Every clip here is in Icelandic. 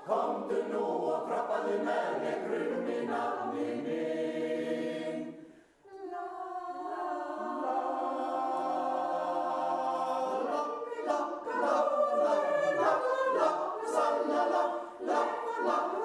komdu nú og kroppaðu með mér krummi nafni minn. La, la, la, la, la, la, la, la, la, la, la, la, la,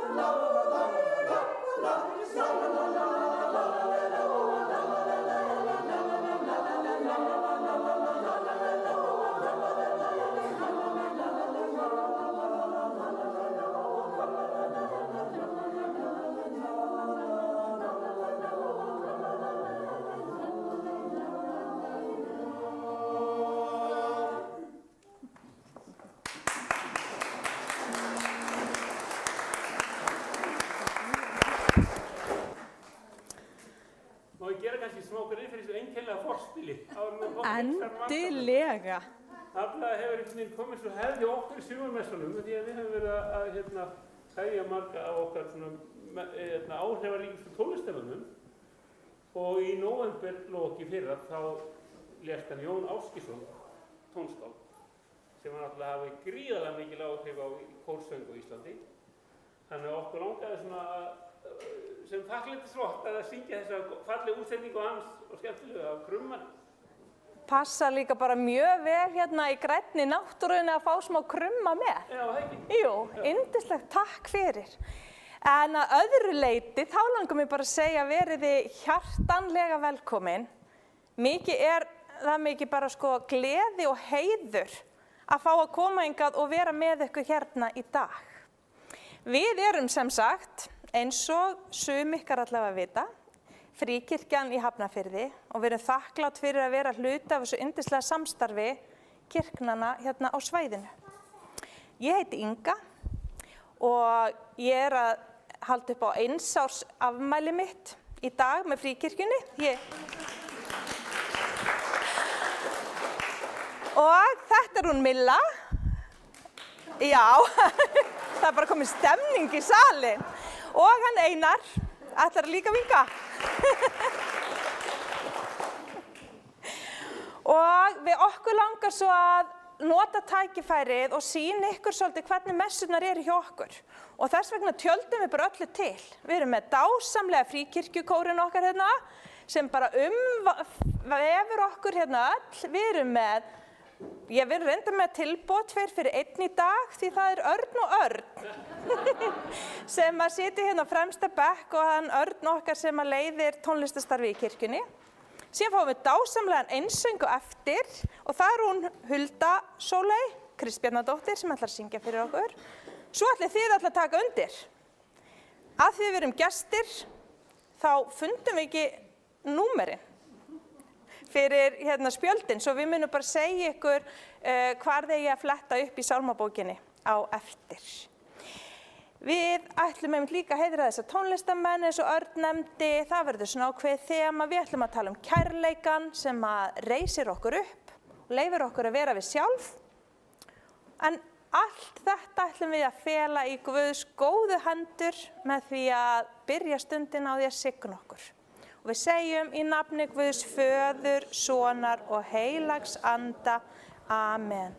Endilega. Nafnilega hefur einhvern veginn komið svo hefði okkur í sumarmessunum því að við höfum verið að kveðja marga af okkar áhrifaríkustu tónlistarmönnum og í nóvemberloki fyrra þá lést hann Jón Ásgeirsson, tónskáld, sem hann náttúrulega hafi gríðarlega mikil áhrif á kórsöng á Íslandi. Þannig að okkur langaði svona sem þakklætisvott að syngja þessa fallegu útsendingu hans og skemmtilega af krumman. Passa líka bara mjög vel hérna í grænni náttúrunni að fá smá krumma með. Já, það ekki. Jú, yndislegt, takk fyrir. En að öðru leyti, þá langar mér bara að segja verið þið hjartanlega velkomin. Það mikið bara sko gleði og heiður að fá að koma hingað og vera með ykkur hérna í dag. Við erum sem sagt, eins og sum ykkar allavega vita, Fríkirkjan í Hafnarfirði og við erum þakklátt fyrir að vera hluti af þessu yndislega samstarfi kirknanna hérna á svæðinu. Ég heiti Inga og ég að halda upp á 1 árs afmæli mitt í dag með Fríkirkjunni. Og þetta hún Milla. Já, það bara komið stemning í salinn. Og hann Einar, ætlar líka vinka. Og við okkur langar svo að nota tækifærið og sýna ykkur svolítið hvernig messurnar eru hjá okkur. Og þess vegna tjöldum við bara öllu til. Við erum með dásamlega fríkirkjukórinn okkar hérna sem bara vefur okkur hérna öll. Við erum reynda með tilboð 2 fyrir 1 í dag því það Örn og Örn sem að sitja hérna á fremsta bekk og hann Örn okkar sem að leiðir tónlistarstarfi í kirkjunni. Síðan fáum við dásamlegan einsöngu eftir og það hún Hulda Sóley Kristbjarnardóttir sem ætlar að syngja fyrir okkur. Svo ætlið þið að taka undir. Að því við erum gestir þá fundum við ekki númerin fyrir hérna spjöldin, svo við munum bara segja ykkur hvar þeir að fletta upp í sálmabókinni á eftir. Við ætlum einmitt líka að heiðra þessa tónlistamenn eins og Örn nefndi, það verður svona ákveðið þema, við ætlum að tala kærleikann sem að reisir okkur upp og leyfir okkur að vera við sjálf. En allt þetta ætlum við að fela í Guðs góðu hendur með því að byrja stundin á því að signa okkur. Og við segjum í nafni Guðs Föður, Sonar og Heilags Anda. Amen.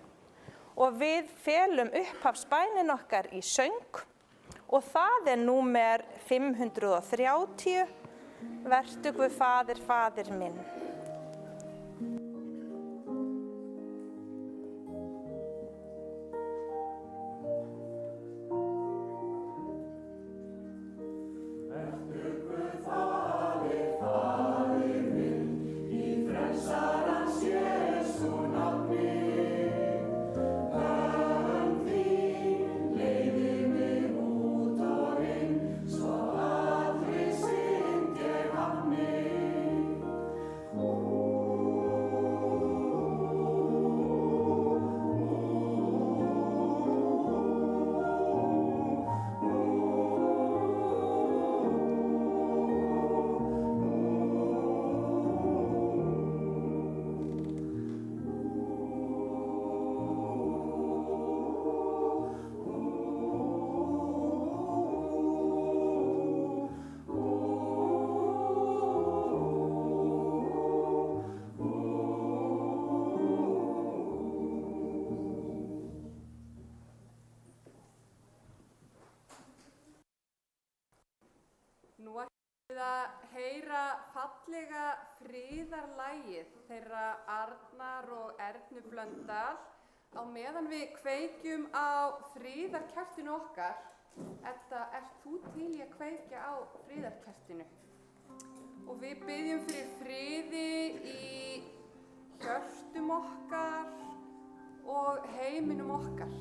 Og við felum upphafsbænin okkar í söng og það númer 530. Vertu Guð Faðir, Faðir minn. Svo aldrei synd ég hann mig. fallega friðarlagið þeirra Arnar og Ernu Blöndal á meðan við kveikjum á friðarkertinu okkar. Edda, ert þú til í að kveikja á friðarkertinu? Og við biðjum fyrir friði í hjörtum okkar og heiminum okkar.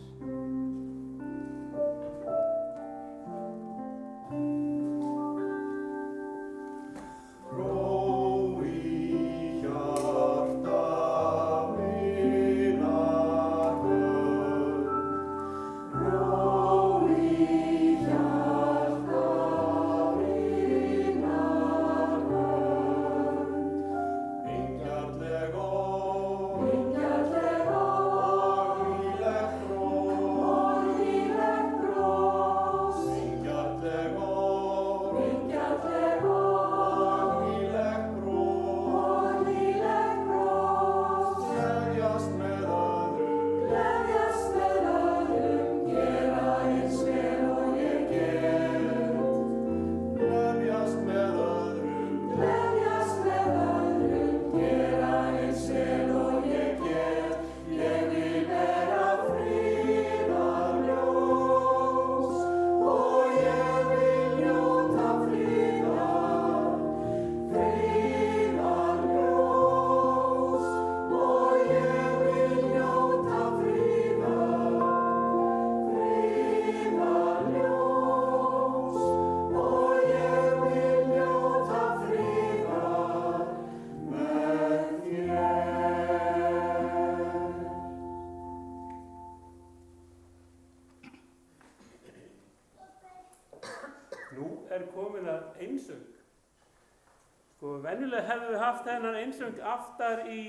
Venjulega hefðum við haft þennan einsöng aftar í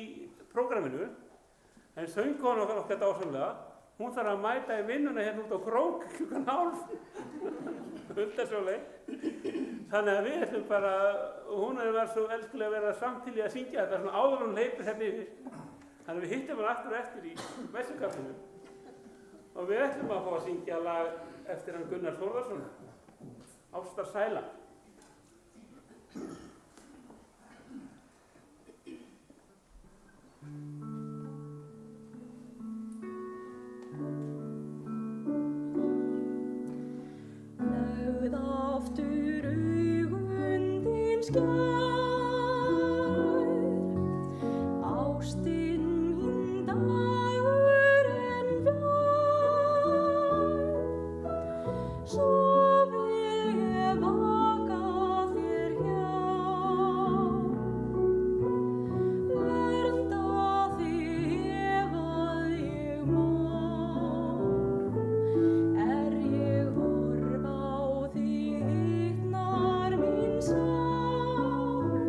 prógraminu, en söngkonan okkar dásamlega, hún þarf að mæta í vinnuna hérna út á Krók klukkan 12:30, Huldarsóley. Þannig að við ætlum bara, hún var svo elskulega að vera samtíli að syngja þetta svona áður hún hleypur hérna yfir. Þannig að við hittum hann aftur og eftir í messukaflinu. Og við ætlum að fá að syngja lag eftir hann Gunnar Þórðarsson, Ástar sæla. Lögð aftur augun þín skær, ástin mín dagur en fjær, svo vil ég vaka þér hjá, vernda þig ef að ég má, er ég horf á þig hitnar mín sál.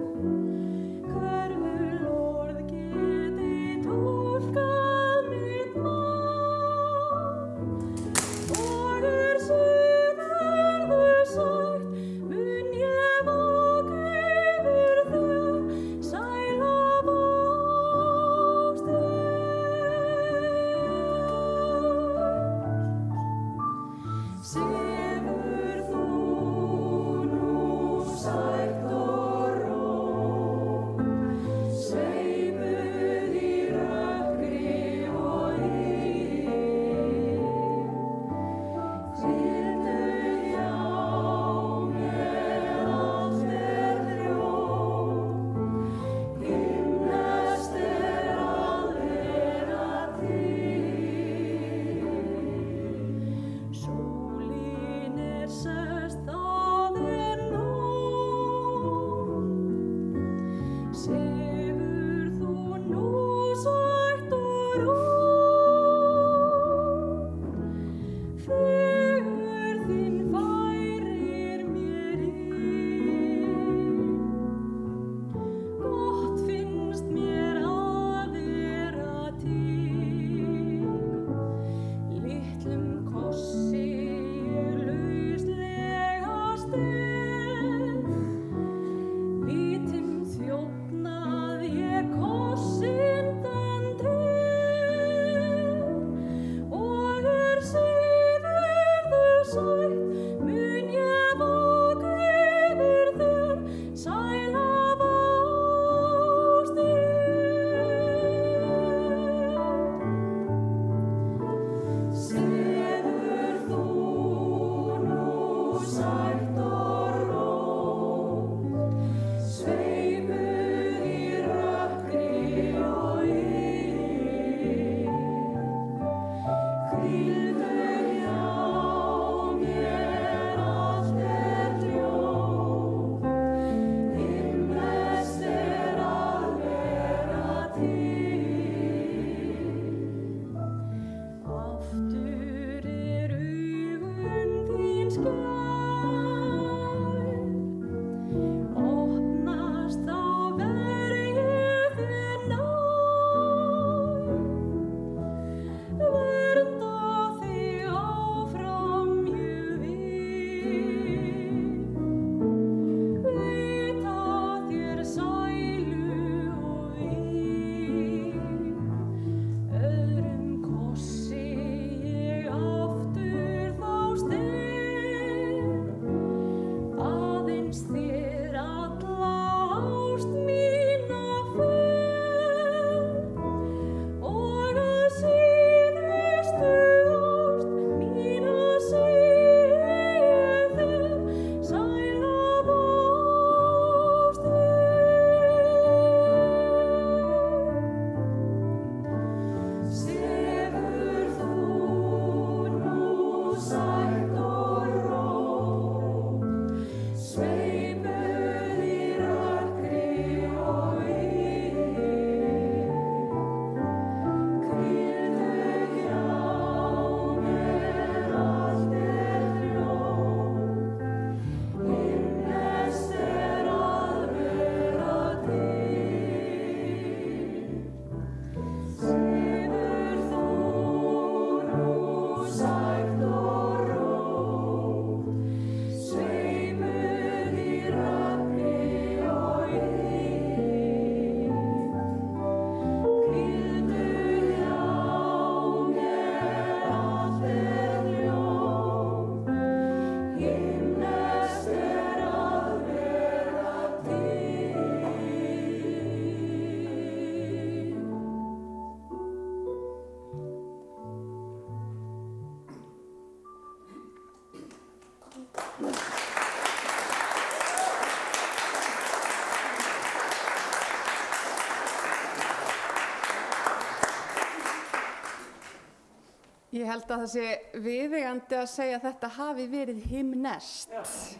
Ég held að það sé viðeigandi að segja að þetta hafi verið himneskt.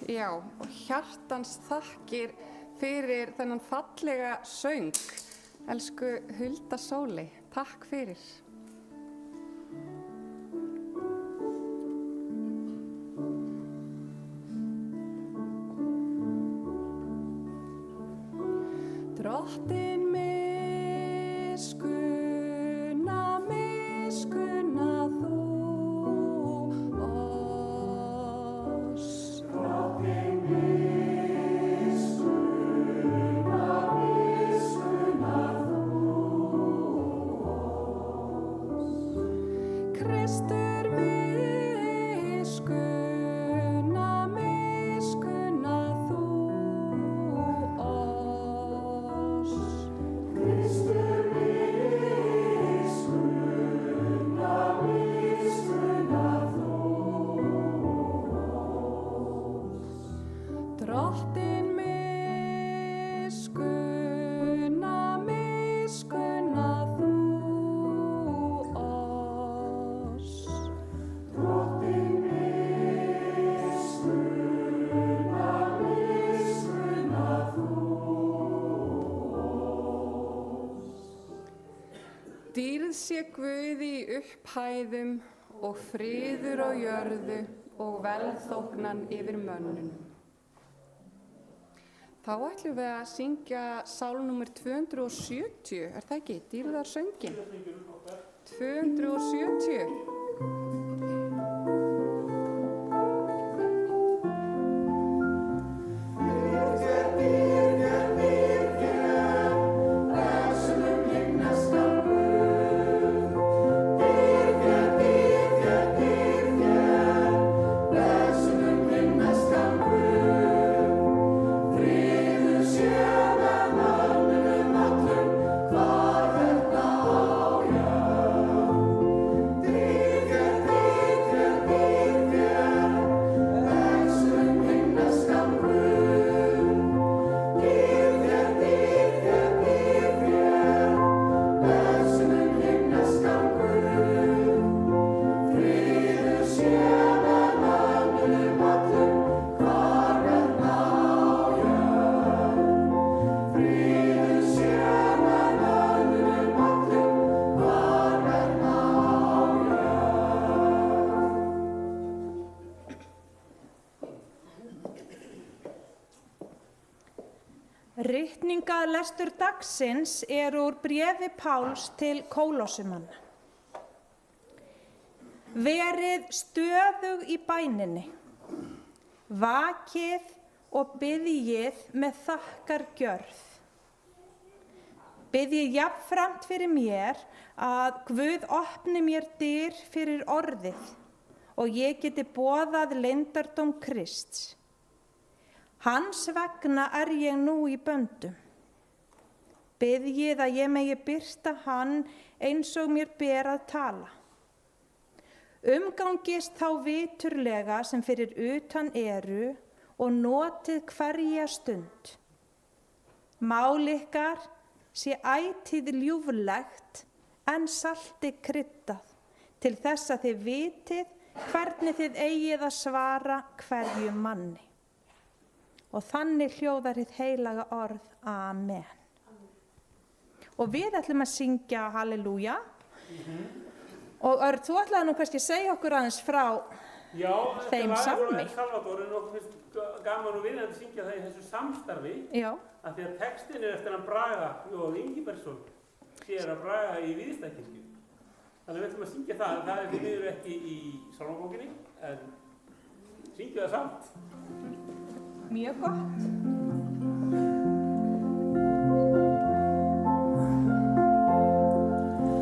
Já, og hjartans þakkir fyrir þennan fallega söng. Elsku Hulda Sóley, takk fyrir. Drottin miskunna þú oss. Drottin miskunna þú oss. Kristur miskunna þú oss. Kristur miskunna þú oss. Drottin miskunna þú oss. Drottin miskunna þú oss. Dýrð sé Guði í upphæðum og friður á jörðu og velþóknan yfir mönnunum. Þá ætlum við að syngja sálm númer 270, er það ekki? Dýrðarsöngin. 270. Ritningalestur dagsins er úr bréfi Páls til Kólossumanna. Verið stöðug í bæninni, vakið og biðjið með þakkargjörð. Biðjið jafnframt fyrir mér að Guð opni mér dyr fyrir orðið og ég geti boðað leyndardóm Krists. Hans vegna er ég nú í böndum. Biðjið að ég megi birta hann eins og mér ber að tala. Umgangist þá viturlega sem fyrir utan eru og notið hverja stund. Mál ykkar sé ætíð ljúflegt en salti kryddað til þess að þið vitið hvernig þið eigið að svara hverju manni. Og þannig hljóðar hið heilaga orð. Amen. Og við ætlum að syngja Halleluja. Og Örn, þú ætlaði nú kannski að segja okkur aðeins frá þeim salmi. Já, Salvador er okkur finnst gaman og vinnandi að syngja það í þessu samstarfi. Já. Af því að textin er eftir hann Braga og Ingibergsson sér að Braga í Víðistakirkju. Þannig við ætlum að syngja það. Það er því miður ekki í salmabókinni, en syngja það samt. Mjög gott.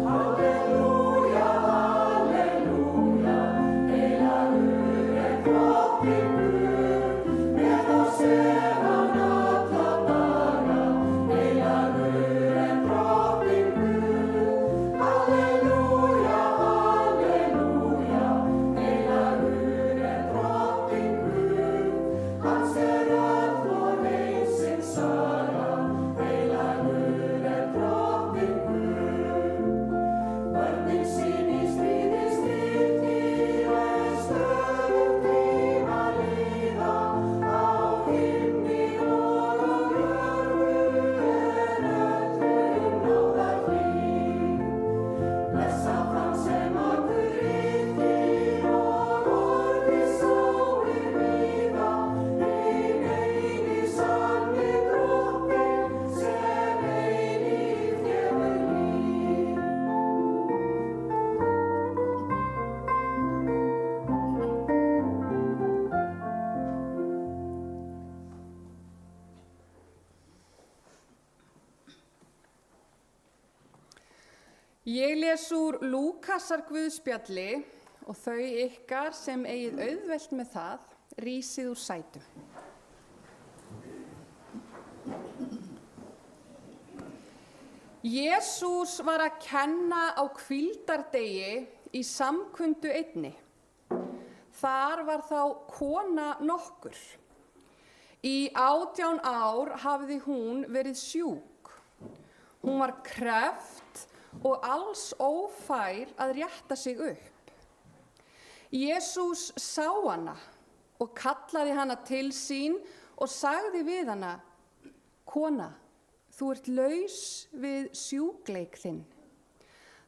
Halleluja, halleluja, heilagur er drottinn Guð, með oss er hann alla daga, heilagur er drottinn Guð. Halleluja, halleluja, heilagur er drottinn Guð, hans er öll og Ég les úr Lúkasar guðspjalli og þau ykkar sem eigið auðvelt með það, rísið úr sætum. Jesús var að kenna á hvíldardegi í samkundu einni. Þar var þá kona nokkur. Í 18 ár hafði hún verið sjúk. Hún var kreft og alls ófær að rétta sig upp. Jesús sá hana og kallaði hana til sín og sagði við hana: Kona, þú ert laus við sjúkleik þinn.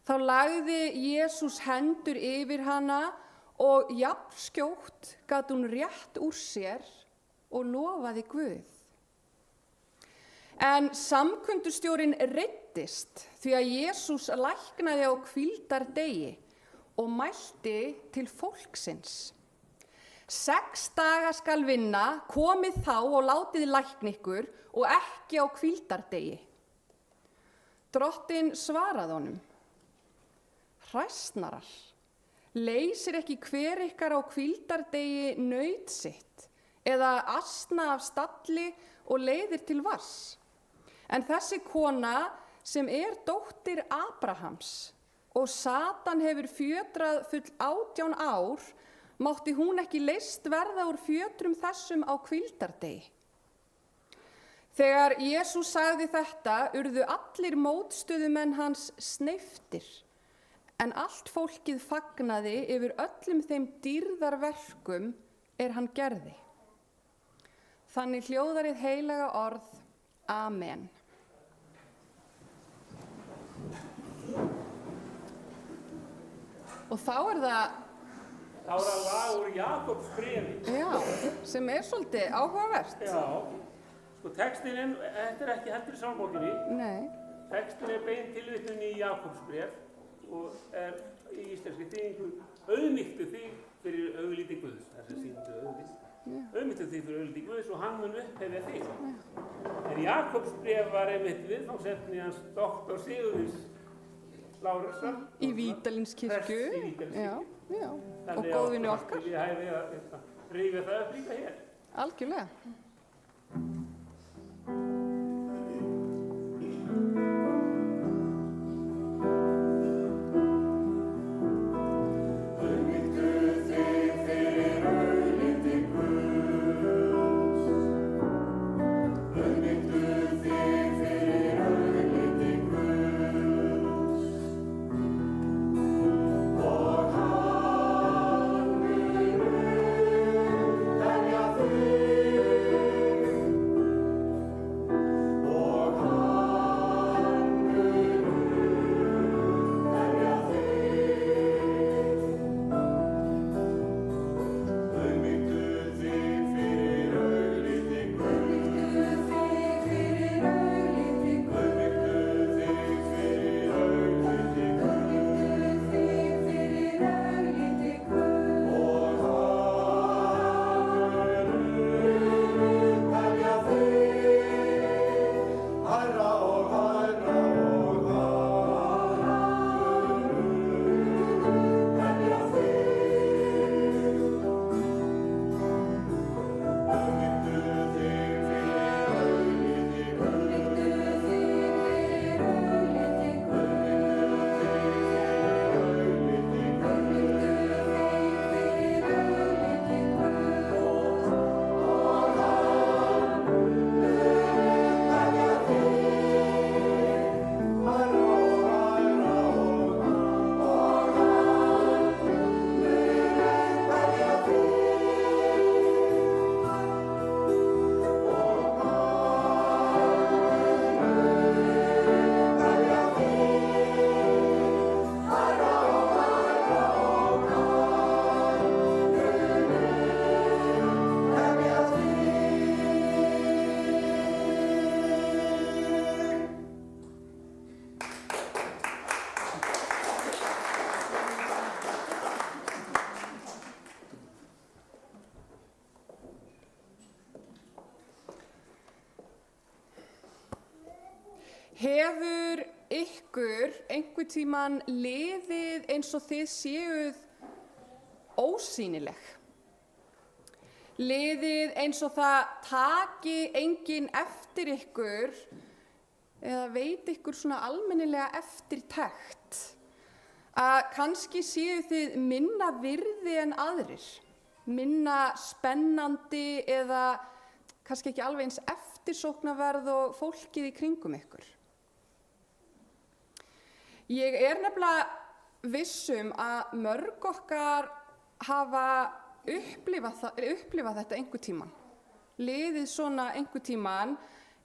Þá lagði Jesús hendur yfir hana og jafnskjótt gat hún rétt úr sér og lofaði Guð. En samkundustjórinn reiddist því að Jesús læknaði á hvíldardegi og mælti til fólksins: 6 daga skal vinna, komið þá og látið lækna ykkur og ekki á hvíldardegi. Drottinn svaraði honum: Hræsnarar, leysir ekki hver ykkar á hvíldardegi naut sitt eða asna af stalli og leiðir til vars? En þessi kona sem dóttir Abrahams og Satan hefur fjötrað full 18 ár, mátti hún ekki leyst verða úr fjötrum þessum á hvíldardegi. Þegar Jesús sagði þetta, urðu allir mótstöðumenn hans sneyptir, en allt fólkið fagnaði yfir öllum þeim dýrðarverkum hann gerði. Þannig hljóðar hið heilaga orð. Amen. Og þá það Þá það lag úr Jakobs bréfi. Já, sem svolítið áhugavert. Já, sko textinn, þetta ekki heldur í sálmabókinni. Nei. Textinn bein tilvitnun í Jakobs bréf og í íslenskri þýðingu: auðmýktu þig fyrir augliti Guðs. Þessi sýndu auðmýkt. Auðmýktu þig fyrir augliti Guðs og hann mun upphefja þig. En Jakobs bréf var einmitt viðfangsefni hans doktor Sigurðs Lárusar Í Vídalínskirkju. Í Vídalínskirkju. Já. Og góðvinni okkar. Þannig að ég hæfi að rífa það upp líka hér. Algjörlega. Hefur ykkur einhvern tímann liðið eins og þið séuð ósýnileg? Liðið eins og það taki enginn eftir ykkur eða veit ykkur svona almennilega eftirtekt? Að kannski séu þið minna virði en aðrir, minna spennandi eða kannski ekki alveg eins eftirsóknarverð og fólkið í kringum ykkur. Ég er nefnilega viss að mörg okkar hafa upplifað þetta einhvern tímann. Liðið svona einhvern tímann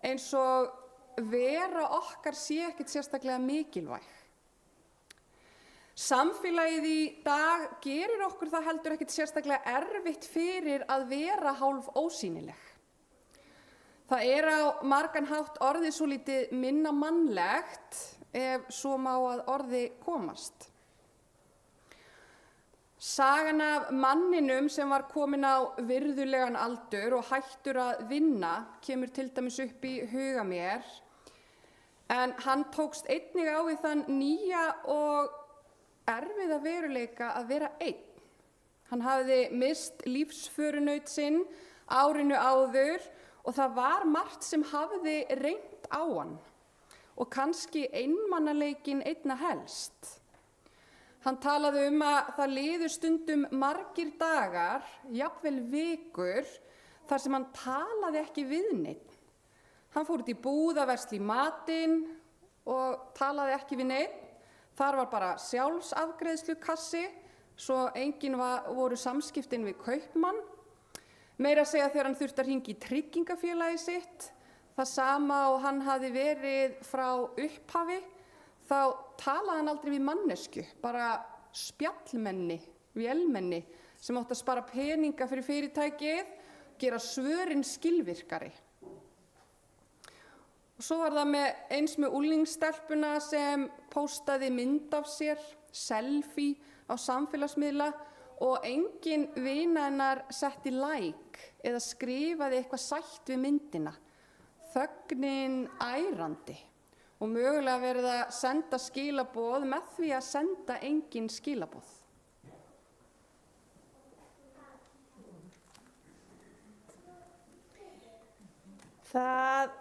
eins og vera okkar sé ekkert sérstaklega mikilvæg. Samfélagið í dag gerir okkur það heldur ekkert sérstaklega erfitt fyrir að vera hálf ósýnileg. Það er á margan hátt orðið svolítið minna mannlegt ef svo má að orði komast. Sagan af manninum sem var kominn á virðulegan aldur og hættur að vinna kemur til dæmis upp í huga mér, en hann tókst einnig á við þann nýja og erfiða veruleika að vera einn. Hann hafði misst lífsförunaut sinn árinu áður og það var margt sem hafði reynt á hann og kannski einmanaleikinn einna helst. Hann talaði að það liðu stundum margir dagar, jafnvel vikur, þar sem hann talaði ekki við neinn. Hann fór út í búð að versla í matinn og talaði ekki við neinn. Þar var bara sjálfsafgreiðslukassi, svo engin voru samskiptin við kaupmann. Meira að segja þegar hann þurfti að hringja í tryggingafélagið sitt, það sama og hann hafði verið frá upphafi, þá talaði hann aldrei við mannesku, bara spjallmenni, vélmenni sem átti að spara peninga fyrir fyrirtækið, gera svörin skilvirkari. Og svo var það eins með unglingsstelpuna sem póstaði mynd af sér, selfie á samfélagsmiðla og engin vina hennar setti like eða skrifaði eitthvað sætt við myndina. Þögnin ærandi og mögulega verið að senda skilaboð með því að senda engin skilaboð. Það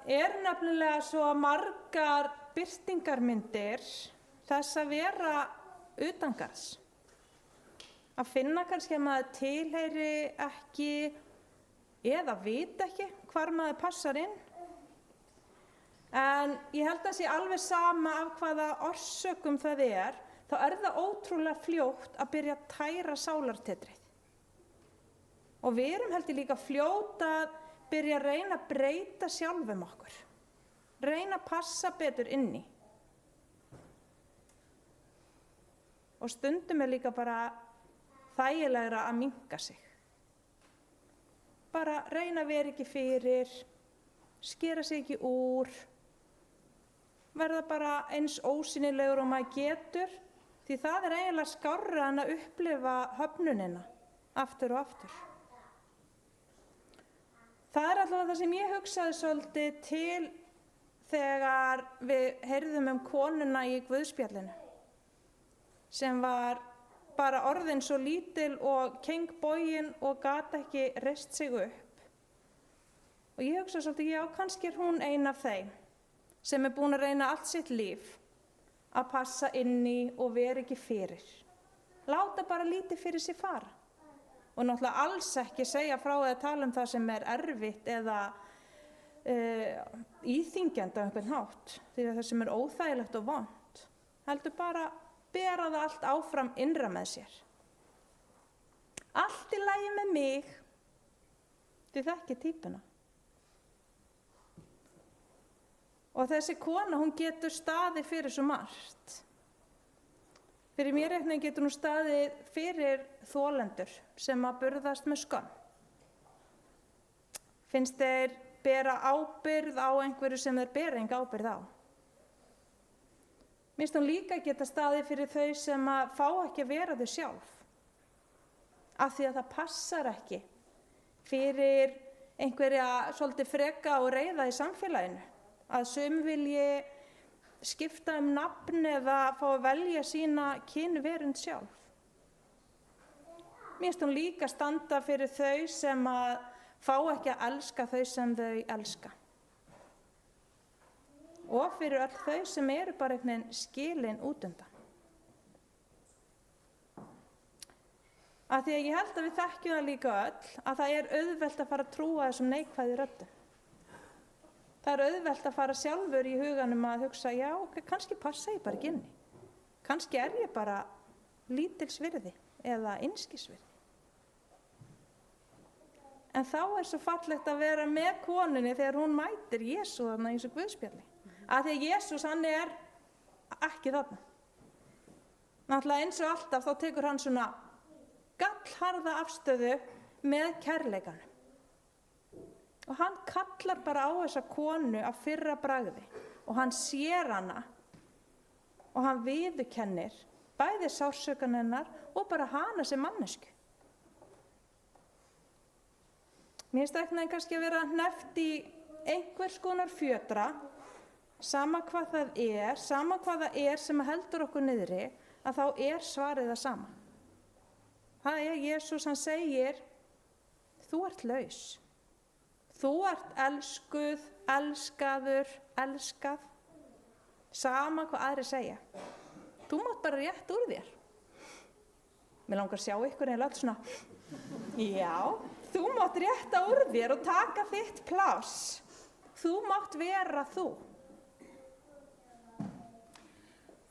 nefnilega svo margar birtingarmyndir þess að vera utangarðs. Að finna kannski að maður tilheyri ekki eða vita ekki hvar maður passar inn. En ég held að sé alveg sama af hvaða orsökum það þá það ótrúlega fljótt að byrja að tæra sálartetrið. Og við erum heldur líka fljótt að byrja að reyna að breyta sjálfum okkur. Reyna að passa betur inni. Og stundum líka bara þægilegra að minnka sig. Bara reyna að vera ekki fyrir, skera sig ekki úr, verða bara eins ósýnilegur og maður getur, því það eiginlega skárra en að upplifa höfnunina aftur og aftur. Það allavega það sem ég hugsaði svolítið til þegar við heyrðum konuna í Guðspjallinu, sem var bara orðin svo lítil og kengbogin og gat ekki reist sig upp. Og ég hugsaði svolítið, já, kannski hún ein af þeim sem búin að reyna allt sitt líf að passa inni og vera ekki fyrir. Láta bara lítið fyrir sig fara. Og náttúrulega alls ekki segja frá eða tala það sem erfitt eða íþyngjandi á einhvern hátt, því að það sem óþægilegt og vont. Heldur bara bera það allt áfram innra með sér. Allt í lagi með mig, þið þekkið týpuna. Og þessi kona, hún getur staðið fyrir svo margt. Fyrir mér getur hún staðið fyrir þolendur sem að burðast með skömm. Finnst þeir bera ábyrgð á einhverju sem þeir bera enga ábyrgð á. Mér finnst hún líka geta staðið fyrir þau sem að fá ekki að vera þau sjálf. Af því að það passar ekki fyrir einhverja svolítið freka og reiða í samfélaginu. Að sum vilji skipta nafn eða fá að velja sína kynverund sjálf. Mér finnst hún líka standa fyrir þau sem að fá ekki að elska þau sem þau elska. Og fyrir öll þau sem eru bara einhvern veginn skilin út undan. Af því að ég held að við þekkjum það líka öll að það er auðvelt að fara að trúa þessum neikvæðu röddum. Það er auðvelt að fara sjálfur í huganum að hugsa, já, kannski passa ég bara ekki inni. Kannski er ég bara lítilsvirði eða einskisvirði. En þá er svo fallegt að vera með konunni þegar hún mætir Jesú þarna í þessu guðspjalli. Af því að Jesús, hann er ekki þarna. Náttúrulega eins og alltaf þá tekur hann svona gallharða afstöðu með kærleikanum. Og hann kallar bara á þessa konu af fyrra bragði og hann sér hana og hann viðurkennir bæði sársaukann hennar og bara hana sem mannesku. Mér finnst ekki kannski að vera hneppt í einhvers konar fjötra, sama hvað það er sem heldur okkur niðri, að þá er svarið það sama. Það er Jesús, hann segir, þú ert laus. Þú ert elskuð, elskaður, elskað. Sama hvað aðri segja. Þú mátt bara rétt úr þér. Mér langar að sjá ykkur eða allt svona, já, þú mátt rétta úr þér og taka þitt pláss. Þú mátt vera þú.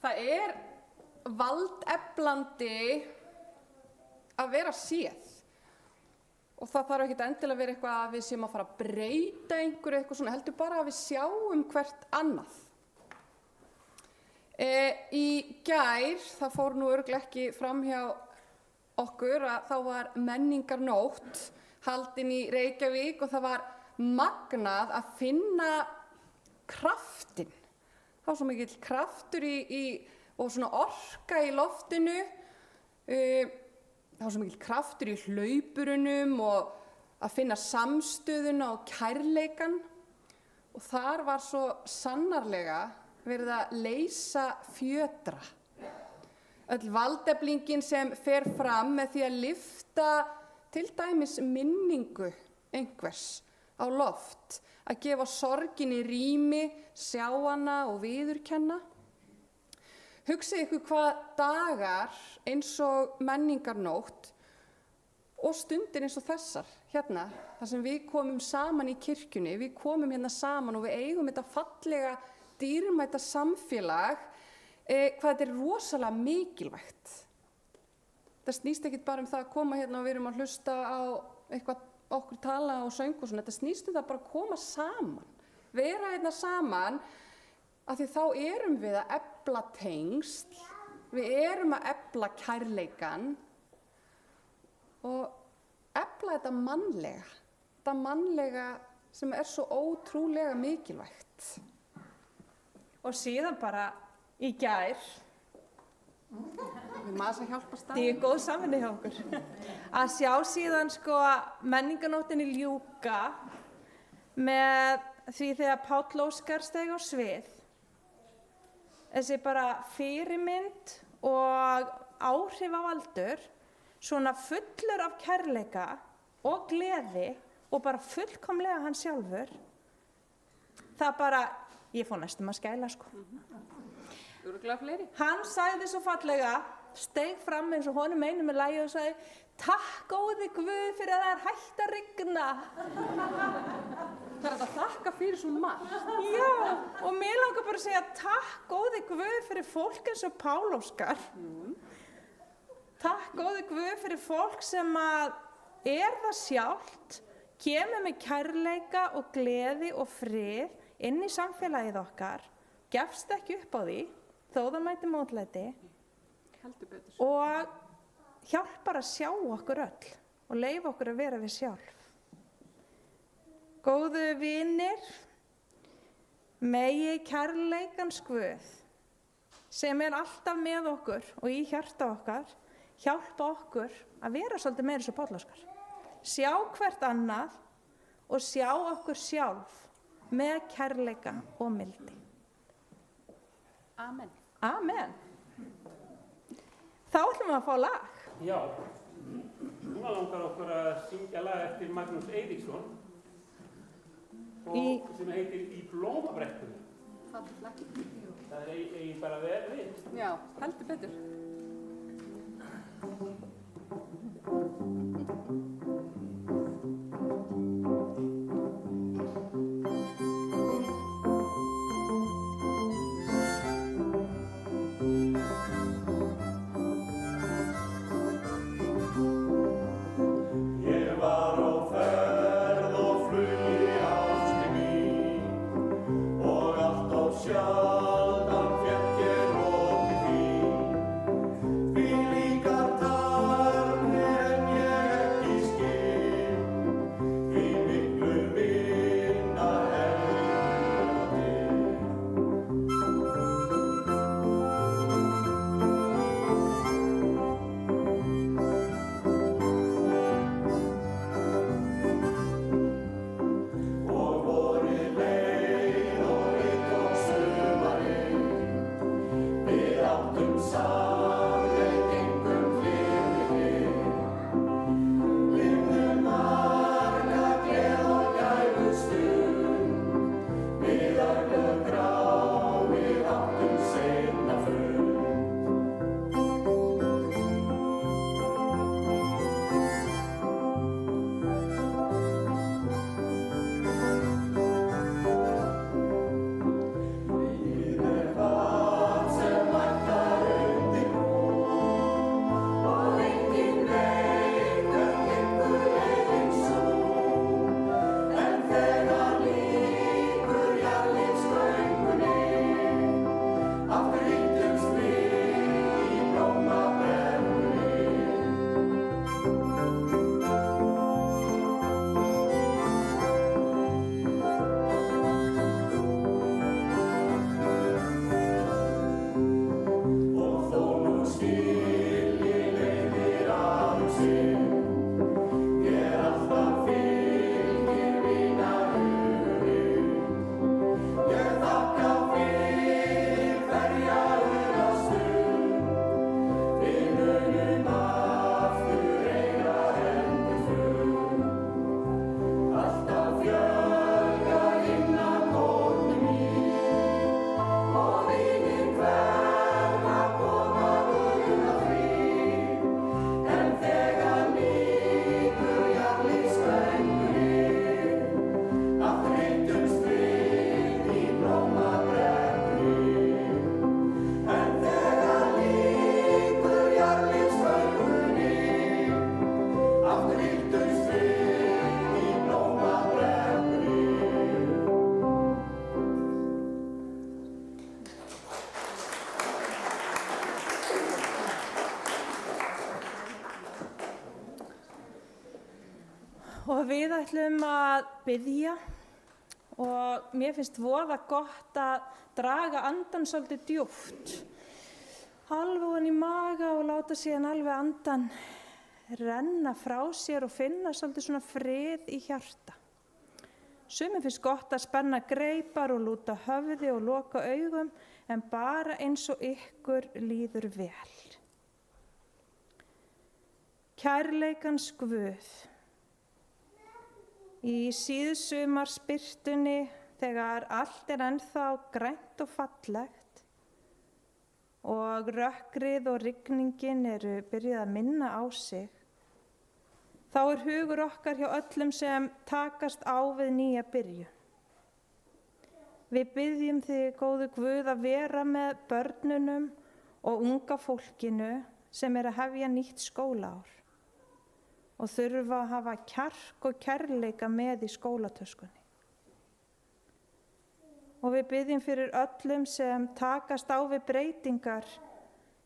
Það er valdeflandi að vera séð. Og það þarf ekki endilega að vera eitthvað að við séum að fara að breyta einhverju eitthvað svona, heldur bara að við sjáum hvert annað. Í gær, það fór nú örugglega ekki fram hjá okkur að þá var menningarnótt haldin í Reykjavík og það var magnað að finna kraftinn. Það var svo mikill kraftur og svona orka í loftinu. Það var svo mikill kraftur í hlaupurunum og að finna samstöðuna og kærleikan. Og þar var svo sannarlega verið að leysa fjötra. Öll valdeflingin sem fer fram með því að lyfta til dæmis minningu einhvers á loft, að gefa sorginni rými, sjá hana og viðurkenna. Hugsið ykkur hvað dagar eins og menningarnótt og stundir eins og þessar hérna, þar sem við komum saman í kirkjunni, við komum hérna saman og við eigum þetta fallega, dýrmæta samfélag, hvað þetta er rosalega mikilvægt. Það snýst ekkit bara um það að koma hérna og við erum að hlusta á eitthvað okkur tala og söng og svona, þetta snýst um það bara að koma saman, vera hérna saman, af því þá erum við að efla tengsl, við erum að efla kærleikan og efla þetta mannlega sem er svo ótrúlega mikilvægt. Og síðan bara í gær, Við maður að hjálpa stað. því er góð samvinna hjá okkur, að sjá síðan menningarnóttinni ljúka með því þegar Páll Óskar steig á svið. Þessi bara fyrirmynd og áhrifavaldur, svona fullur af kærleika og gleði og bara fullkomlega hann sjálfur, það bara, ég fór næstum að skæla Örugglega fleiri. Hann sagði svo fallega, steig fram eins og honum einu með lagi og sagði, takk góði Guð fyrir að það er hætt að rigna. Það er að þakka fyrir svo margt. Já, og mér langar bara að segja, takk góði Guð fyrir fólk eins og Páll Óskar. Takk góði Guð fyrir fólk sem að er það sjálft, kemur með kærleika og gleði og frið inn í samfélagið okkar, gefst ekki upp á því, þó það mæti mótlæti, Heldur betur. og hjálpar að sjá okkur öll og leyfa okkur að vera við sjálf. Góðu vinir, megi kærleikans Guð, sem er alltaf með okkur og í hjarta okkar, hjálpa okkur að vera svolítið meira svo Páll Óskar. Sjá hvert annað og sjá okkur sjálf með kærleika og mildi. Amen. Amen. Þá ætlum við að fá lag. Já, núna langar okkur að syngja lag eftir Magnús Eiríksson sem heitir Í blómabrekkunni. Fallegt lag. Það eigi bara vel við. Já, heldur betur. Ég var á ferð og flugi ástin mín og allt of sjaldan fékk ég notið þín. Því líkar tarnir en ég ekki skil, því miklu vinna helga til. Og vorið leið og við tók sumarið, við áttum samleið, gengum hlið við hlið. Lifðum marga gleð og gæfustund, við örlög grá, við áttum seinna fund. Við vatn sem lækkar undir brú og enginn veit hvert liggur leiðin sú. En þegar lýkur jarðlífsgöngunni, aftur hittumst við í blómabrekkunni. Og þó nú skilji leiðir að sinn, er alltaf fylgir vinarhugurinn. Ég þakka fyrir hverja stund, við munum aftur eiga hendur full. Alltaf fjölgar innan kórnum mín og vinir hverfa koma undan því. En þegar lýkur jarðlífsgöngunni, aftur hittumst við í blómabrekkunni. En þegar lýkur jarðlífsgöngunni, aftur hittumst við í blómabrekkunni. Og við ætlum að biðja og mér finnst voða gott að draga andan svolítið djúpt. Alveg ofan í maga og láta síðan alveg andan renna frá sér og finna svolítið svona frið í hjarta. Sumum finnst gott að spenna greipar og lúta höfði og loka augum en bara eins og ykkur líður vel. Kærleikans Guð. Í síðsumarsbirtunni þegar allt er ennþá grænt og fallegt og rökkrið og rigningin eru byrjuð að minna á sig, þá er hugur okkar hjá öllum sem takast á við nýja byrju. Við biðjum þig, góðu Guð, að vera með börnunum og unga fólkinu sem er að hefja nýtt skólaár og þurfa að hafa kjark og kærleika með í skólatöskunni. Og við biðjum fyrir öllum sem takast á við breytingar,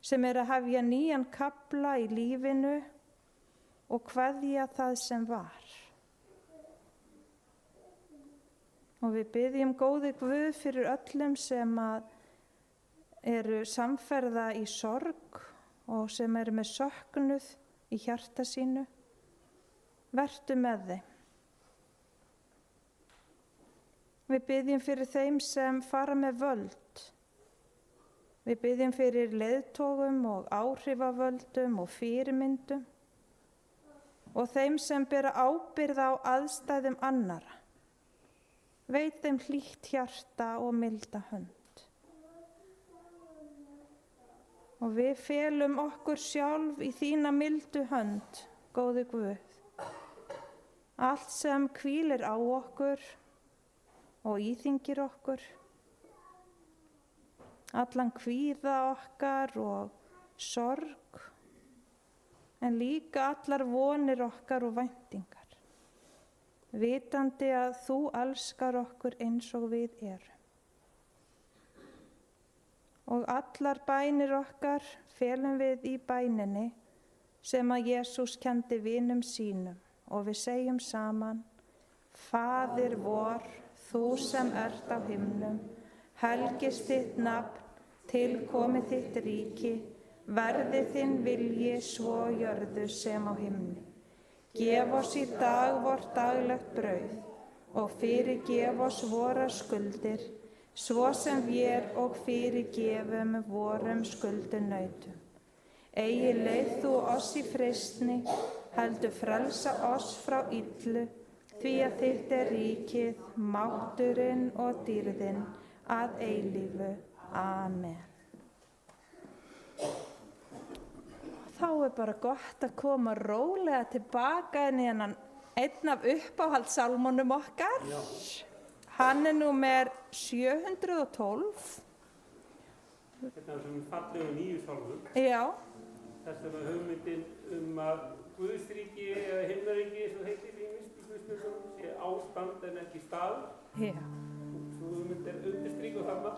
sem er að hefja nýjan kafla í lífinu og kveðja það sem var. Og við biðjum, góði Guð, fyrir öllum sem eru samferða í sorg og sem eru með söknuð í hjarta sínu. Vertu með þeim. Við biðjum fyrir þeim sem fara með völd Við byggjum fyrir leiðtogum og áhrifavöldum og fyrirmyndum og þeim sem bera ábyrgð á aðstæðum annara. Veit þeim hlýtt hjarta og milda hönd. Og við felum okkur sjálf í þína mildu hönd, góði Guð. Allt sem hvílir á okkur og íþyngir okkur. Allan kvíða okkar og sorg, en líka allar vonir okkar og væntingar. Vitandi að þú elskar okkur eins og við erum. Og allar bænir okkar felum við í bæninni sem að Jesús kenndi vinum sínum og við segjum saman: Faðir vor, þú sem ert á himnum, helgist þitt nafn, tilkomi þitt ríki, verði þinn vilji svo á jörðu sem á himni. Gef oss í dag vort daglegt brauð og fyrirgef oss vorar skuldir, svo sem vér og fyrirgefum vorum skuldunautum. Eigi leið þú oss í freistni, heldur frelsa oss frá illu, því að þitt er ríkið, mátturinn og dýrðin að eilífu. Amen. Þá er bara gott að koma rólega tilbaka inn í hennan einn af uppáhaldssálmunum okkar. Já. Hann er númer 712. Þetta er svona fallegu nýju sálmur. Já. Þess vegna hugmyndin að Guðsríki eða himnaríki, eins og heitir í Guðsmjöldum, sé ástand en ekki stað. Já. Svo hugmynd er undirstrík og þarna.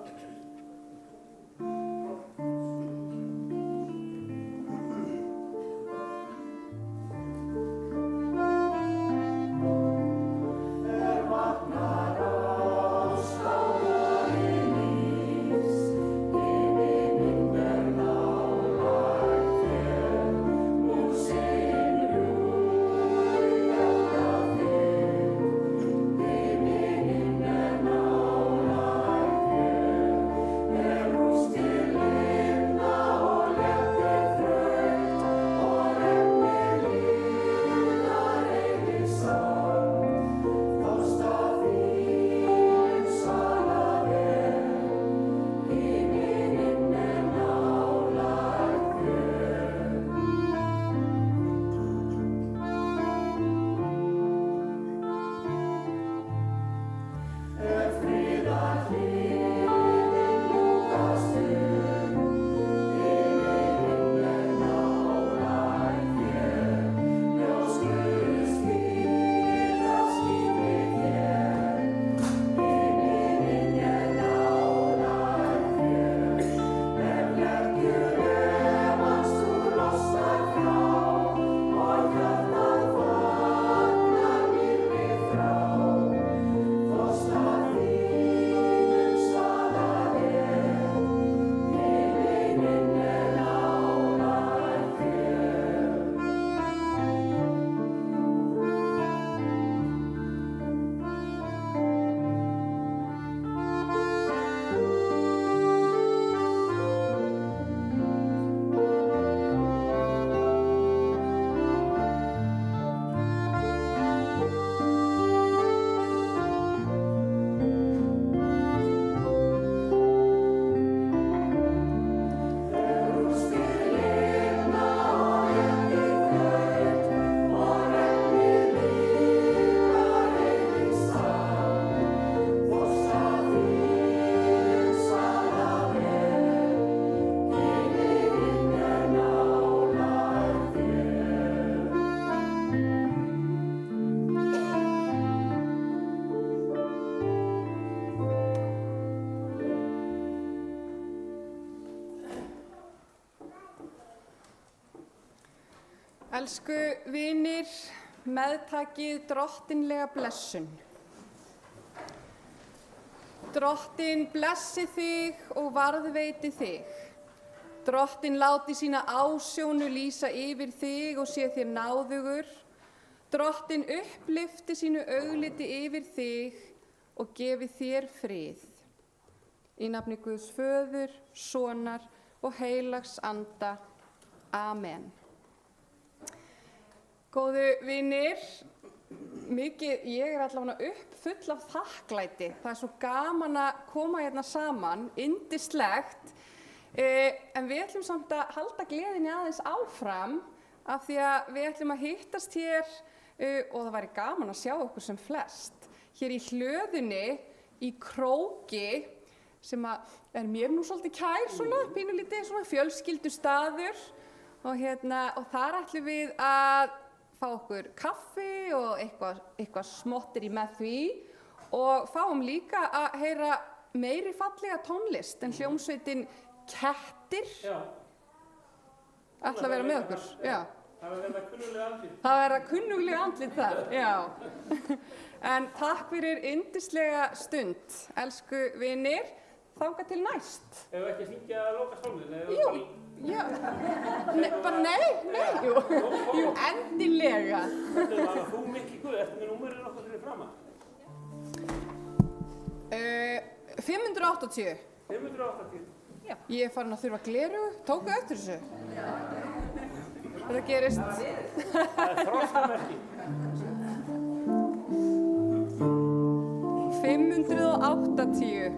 Elsku vinir, meðtakið drottinlega blessun. Drottin blessi þig og varðveiti þig. Drottin láti sína ásjónu lýsa yfir þig og sé þér náðugur. Drottin upplyfti sínu augliti yfir þig og gefi þér frið. í nafni Guðs föður, sonar og heilags anda. Amen. Góðu vinir, ég allavega uppfull af þakklæti. Það er svo gaman að koma hérna saman, yndislegt, en við ætlum samt að halda gleðinni aðeins áfram af því að við ætlum að hittast hér og það væri gaman að sjá okkur sem flest. Hér í hlöðunni, í Króki, sem er mér nú svolítið kær, svona, pínulítið, svona fjölskyldustaður og þar ætlum við að fá okkur kaffi og eitthvað smottir í með því og fáum líka að heyra meiri fallega tónlist en hljómsveitin Kettir ætla að vera með okkur. Já. Það verða kunnuglega andlit. Það verða kunnuglega andlit þar, já. En takk fyrir yndislega stund, elsku vinir, þangað til næst. Ef við ekki að syngja lokastólminn? Jú, já. Nei, jú, endilega. Þú mikið guð, ertu með númerið nokkuð fyrir fram að? 580. 580? Já. Ég er farin að þurfa gleru, tóku eftir þessu. Það gerist. Það er þroskamerki. 580.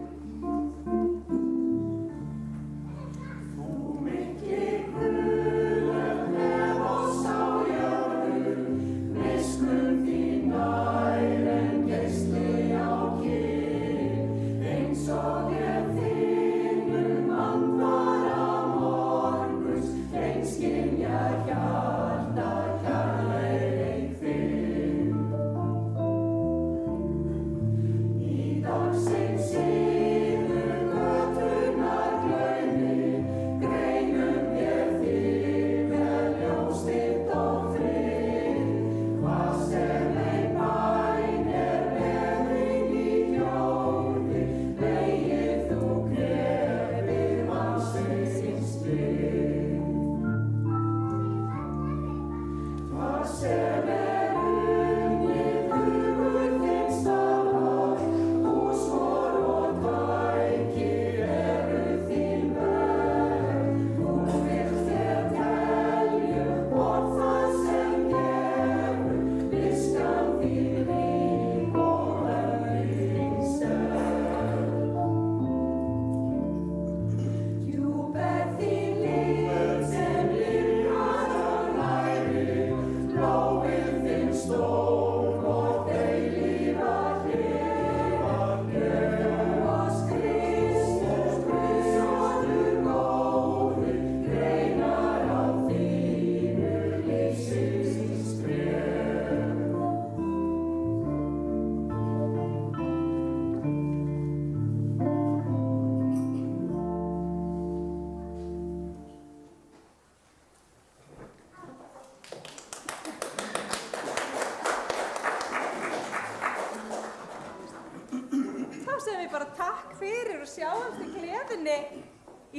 Segjum við bara takk fyrir og sjáumst í gleðinni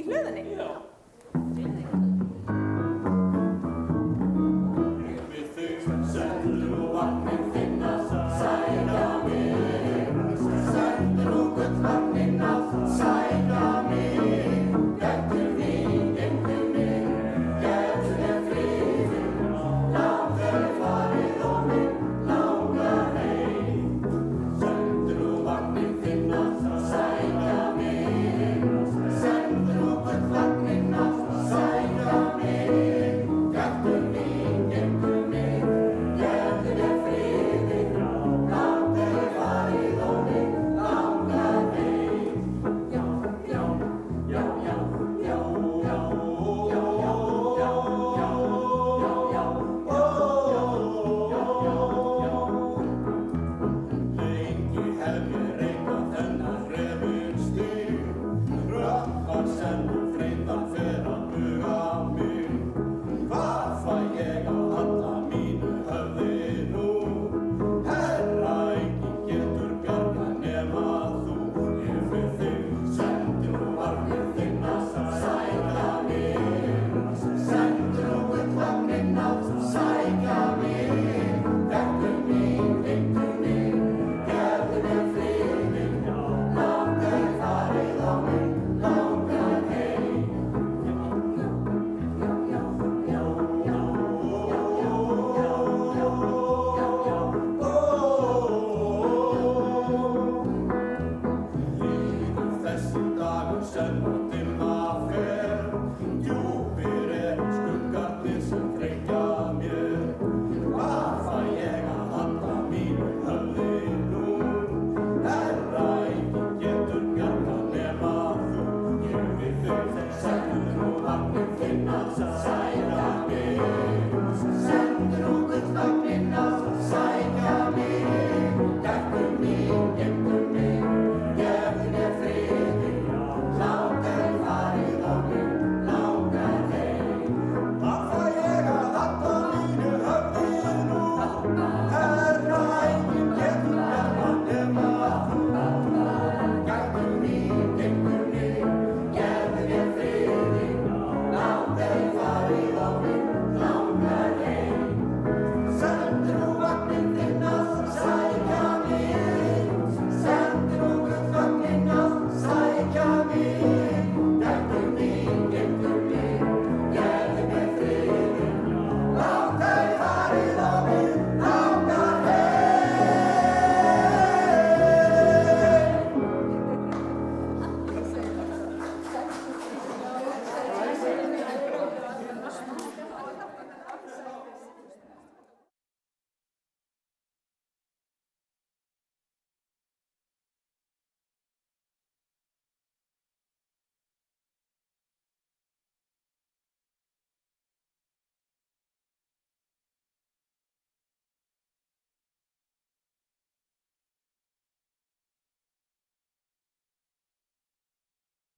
í hlöðunni. Já. Sækja mig, sendu gullvagninna söng